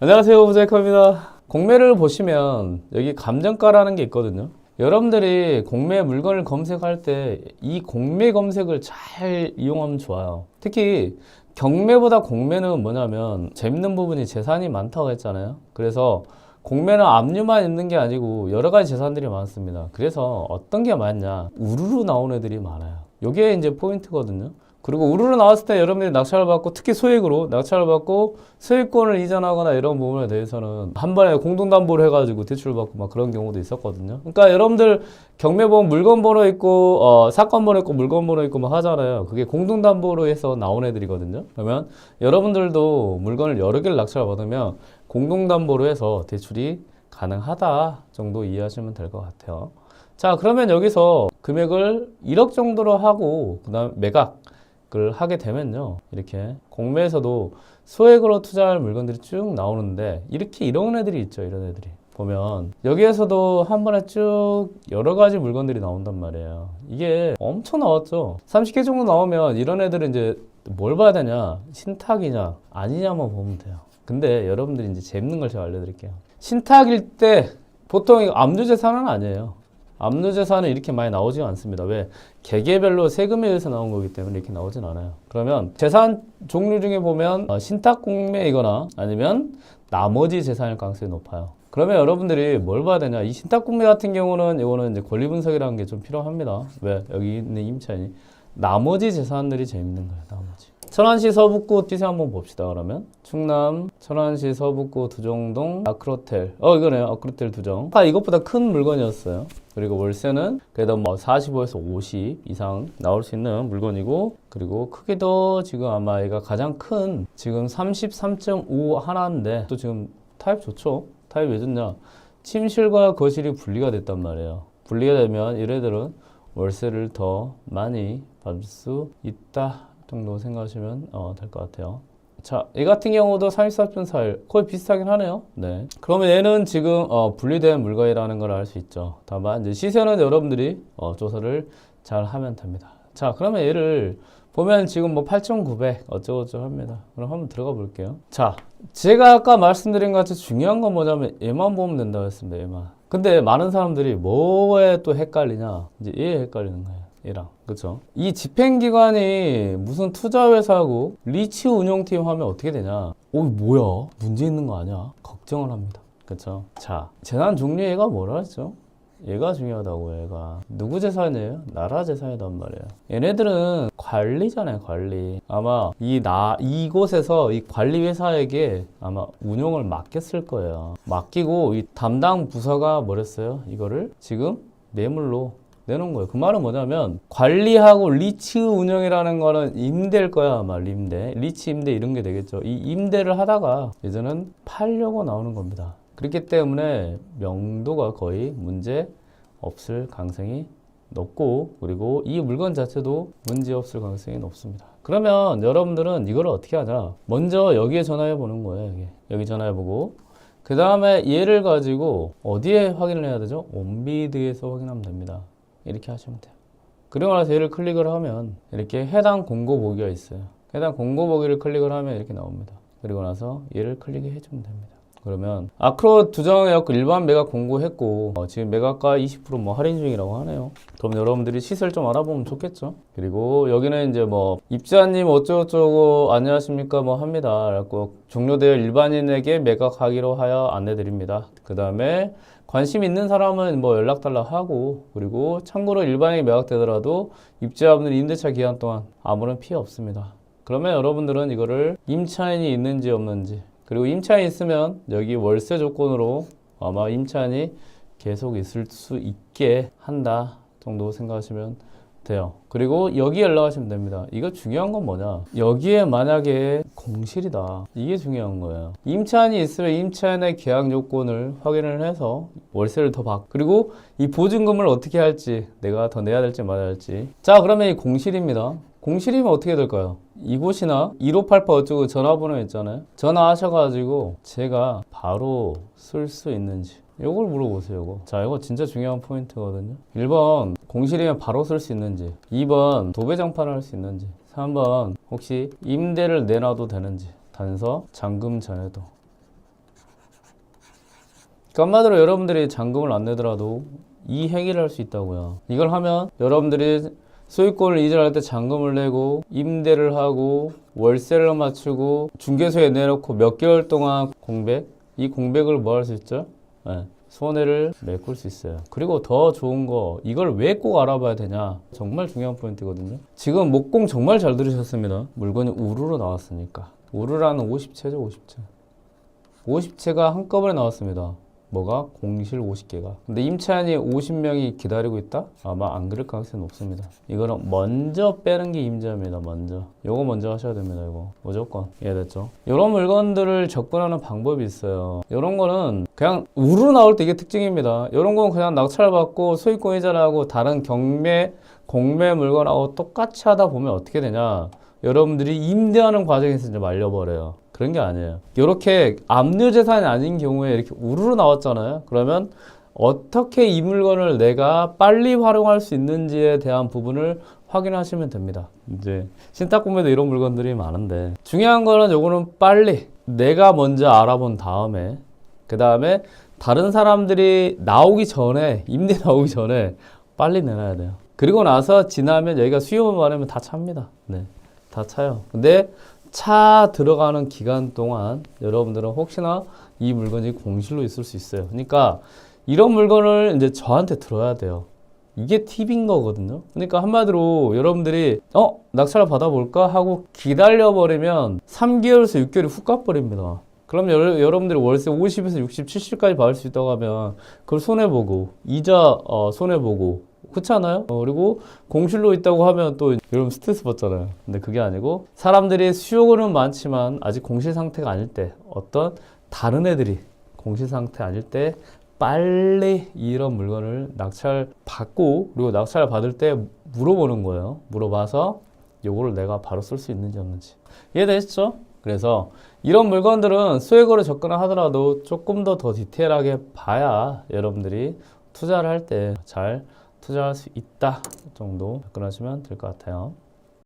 안녕하세요, 부자이커입니다. 공매를 보시면 여기 감정가라는 게 있거든요. 여러분들이 공매 물건을 검색할 때 이 공매 검색을 잘 이용하면 좋아요. 특히 경매보다 공매는 뭐냐면 재밌는 부분이 재산이 많다고 했잖아요. 그래서 공매는 압류만 있는 게 아니고 여러 가지 재산들이 많습니다. 그래서 어떤 게 많냐? 우르르 나온 애들이 많아요. 이게 이제 포인트거든요. 그리고 우르르 나왔을 때 여러분들이 낙찰을 받고 특히 소액으로 낙찰을 받고 소유권을 이전하거나 이런 부분에 대해서는 한 번에 공동담보를 해가지고 대출을 받고 막 그런 경우도 있었거든요. 그러니까 여러분들 경매 보면 물건 번호 있고 사건 번호 있고 물건 번호 있고 막 하잖아요. 그게 공동담보로 해서 나온 애들이거든요. 그러면 여러분들도 물건을 여러 개를 낙찰을 받으면 공동담보로 해서 대출이 가능하다 정도 이해하시면 될 것 같아요. 자, 그러면 여기서 금액을 1억 정도로 하고 그다음 매각을 하게 되면요, 이렇게 공매에서도 소액으로 투자할 물건들이 쭉 나오는데 이렇게 이런 애들이 있죠. 이런 애들이 보면 여기에서도 한 번에 쭉 여러 가지 물건들이 나온단 말이에요. 이게 엄청 나왔죠. 30개 정도 나오면 이런 애들은 이제 뭘 봐야 되냐, 신탁이냐 아니냐만 보면 돼요. 근데 여러분들이 이제 재밌는 걸 제가 알려드릴게요. 신탁일 때 보통 이거 압류재산은 아니에요. 압류재산은 이렇게 많이 나오지 않습니다. 왜? 개개별로 세금에 의해서 나온 거기 때문에 이렇게 나오진 않아요. 그러면 재산 종류 중에 보면 신탁공매이거나 아니면 나머지 재산일 가능성이 높아요. 그러면 여러분들이 뭘 봐야 되냐? 이 신탁공매 같은 경우는 이거는 이제 권리분석이라는 게 좀 필요합니다. 왜? 여기 있는 임차인이 나머지 재산들이 재밌는 거예요. 나머지. 천안시 서북구 시세 한번 봅시다. 그러면 충남 천안시 서북구 두정동 아크로텔, 이거네요. 아크로텔 두정. 이것보다 큰 물건이었어요. 그리고 월세는 그래도 뭐 45에서 50 이상 나올 수 있는 물건이고, 그리고 크기도 지금 아마 얘가 가장 큰 지금 33.5 하나인데 또 지금 타입 좋죠. 타입 왜 좋냐? 침실과 거실이 분리가 됐단 말이에요. 분리가 되면 얘네들은 월세를 더 많이 받을 수 있다 정도 생각하시면 될 것 같아요. 자, 얘 같은 경우도 34.41 거의 비슷하긴 하네요. 네. 그러면 얘는 지금 분리된 물건이라는 걸 알 수 있죠. 다만 이제 시세는 여러분들이 조사를 잘 하면 됩니다. 자, 그러면 얘를 보면 지금 뭐 8,900 어쩌고저쩌고 합니다. 그럼 한번 들어가 볼게요. 자, 제가 아까 말씀드린 것 같이 중요한 건 뭐냐면 얘만 보면 된다고 했습니다. 얘만. 근데 많은 사람들이 뭐에 또 헷갈리냐? 이제 얘에 헷갈리는 거예요. 얘랑. 그쵸? 이 집행기관이 무슨 투자회사고 리츠 운영팀 하면 어떻게 되냐? 뭐야? 문제 있는 거 아니야? 걱정을 합니다. 그쵸? 자, 재산 종류 얘가 뭐라 했죠? 얘가 중요하다고. 얘가 누구 재산이에요? 나라 재산이란 말이에요. 얘네들은 관리잖아요. 관리. 아마 이곳에서 이 관리회사에게 아마 운용을 맡겼을 거예요. 맡기고 이 담당 부서가 뭐랬어요? 이거를 지금 매물로 내놓은 거예요. 그 말은 뭐냐면 관리하고 리츠 운영이라는 거는 임대일 거야. 아마 리츠 임대 이런 게 되겠죠. 이 임대를 하다가 이제는 팔려고 나오는 겁니다. 그렇기 때문에 명도가 거의 문제 없을 가능성이 높고, 그리고 이 물건 자체도 문제 없을 가능성이 높습니다. 그러면 여러분들은 이걸 어떻게 하냐? 먼저 여기에 전화해 보는 거예요. 여기 전화해 보고 그 다음에 얘를 가지고 어디에 확인을 해야 되죠? 온비드에서 확인하면 됩니다. 이렇게 하시면 돼요. 그리고 나서 얘를 클릭을 하면 이렇게 해당 공고 보기가 있어요. 해당 공고 보기를 클릭을 하면 이렇게 나옵니다. 그리고 나서 얘를 클릭해 주면 됩니다. 그러면 아크로 두정해갖고 일반 매각 공고했고 지금 매각가 20% 할인 중이라고 하네요. 그럼 여러분들이 시세를 좀 알아보면 좋겠죠. 그리고 여기는 이제 입주자님 어쩌고저쩌고 안녕하십니까 합니다. 그래갖고 종료되어 일반인에게 매각하기로 하여 안내드립니다. 그 다음에 관심 있는 사람은 연락달라 하고, 그리고 참고로 일반인이 매각되더라도 입주자분들 임대차 기간 동안 아무런 피해 없습니다. 그러면 여러분들은 이거를 임차인이 있는지 없는지, 그리고 임차인이 있으면 여기 월세 조건으로 아마 임차인이 계속 있을 수 있게 한다 정도 생각하시면 돼요. 그리고 여기 연락하시면 됩니다. 이거 중요한 건 뭐냐? 여기에 만약에 공실이다. 이게 중요한 거예요. 임차인이 있으면 임차인의 계약 요건을 확인을 해서 월세를 더 받고, 그리고 이 보증금을 어떻게 할지, 내가 더 내야 될지 말아야 할지. 자, 그러면 이 공실입니다. 공실이면 어떻게 될까요? 이곳이나 1588 어쩌고 전화번호 있잖아요. 전화하셔가지고 제가 바로 쓸 수 있는지 요걸 물어보세요. 요거. 자, 이거 진짜 중요한 포인트거든요. 1번 공실이면 바로 쓸 수 있는지, 2번 도배장판을 할 수 있는지, 3번 혹시 임대를 내놔도 되는지, 단서 잠금 전에도. 한마디로 여러분들이 잔금을 안 내더라도 이 행위를 할 수 있다고요. 이걸 하면 여러분들이 소유권을 이전할 때 잔금을 내고 임대를 하고 월세를 맞추고 중개소에 내놓고 몇 개월 동안 이 공백을 뭐 할 수 있죠? 네, 손해를 메꿀 수 있어요. 그리고 더 좋은 거, 이걸 왜 꼭 알아봐야 되냐? 정말 중요한 포인트거든요. 지금 목공 정말 잘 들으셨습니다. 물건이 우르르 나왔으니까. 우르라는 50채죠, 50채. 50채가 한꺼번에 나왔습니다. 뭐가? 공실 50개가. 근데 임차인이 50명이 기다리고 있다? 아마 안 그럴 가능성이 높습니다. 이거는 먼저 빼는 게 임자입니다. 먼저. 요거 먼저 하셔야 됩니다. 이거 무조건. 이해됐죠? 이런 물건들을 접근하는 방법이 있어요. 이런 거는 그냥 우르르 나올 때 이게 특징입니다. 이런 건 그냥 낙찰받고 소유권 이전하고 다른 공매 물건하고 똑같이 하다 보면 어떻게 되냐? 여러분들이 임대하는 과정에서 이제 말려버려요. 그런 게 아니에요. 이렇게 압류 재산이 아닌 경우에 이렇게 우르르 나왔잖아요. 그러면 어떻게 이 물건을 내가 빨리 활용할 수 있는지에 대한 부분을 확인하시면 됩니다. 이제 신탁 구매도 이런 물건들이 많은데 중요한 거는 요거는 빨리 내가 먼저 알아본 다음에 그 다음에 다른 사람들이 나오기 전에 임대 나오기 전에 빨리 내놔야 돼요. 그리고 나서 지나면 여기가 수요만 많으면 다 찹니다. 네, 다 차요. 근데 차 들어가는 기간 동안 여러분들은 혹시나 이 물건이 공실로 있을 수 있어요. 그러니까 이런 물건을 이제 저한테 들어야 돼요. 이게 팁인 거거든요. 그러니까 한마디로 여러분들이 낙찰 받아볼까 하고 기다려버리면 3개월에서 6개월이 훅 가버립니다. 그럼 여러분들이 월세 50에서 60, 70까지 받을 수 있다고 하면 그걸 손해보고 이자 손해보고 그렇지 않아요? 그리고 공실로 있다고 하면 또 여러분 스트레스 받잖아요. 근데 그게 아니고 사람들이 수요는 많지만 아직 공실 상태가 아닐 때 어떤 다른 애들이 공실 상태 아닐 때 빨리 이런 물건을 낙찰 받고 그리고 낙찰 받을 때 물어보는 거예요. 물어봐서 요거를 내가 바로 쓸 수 있는지 없는지. 이해되시죠? 그래서 이런 물건들은 소액으로 접근을 하더라도 조금 더 디테일하게 봐야 여러분들이 투자를 할 때 잘 투자할 수 있다 정도 접근하시면 될 것 같아요.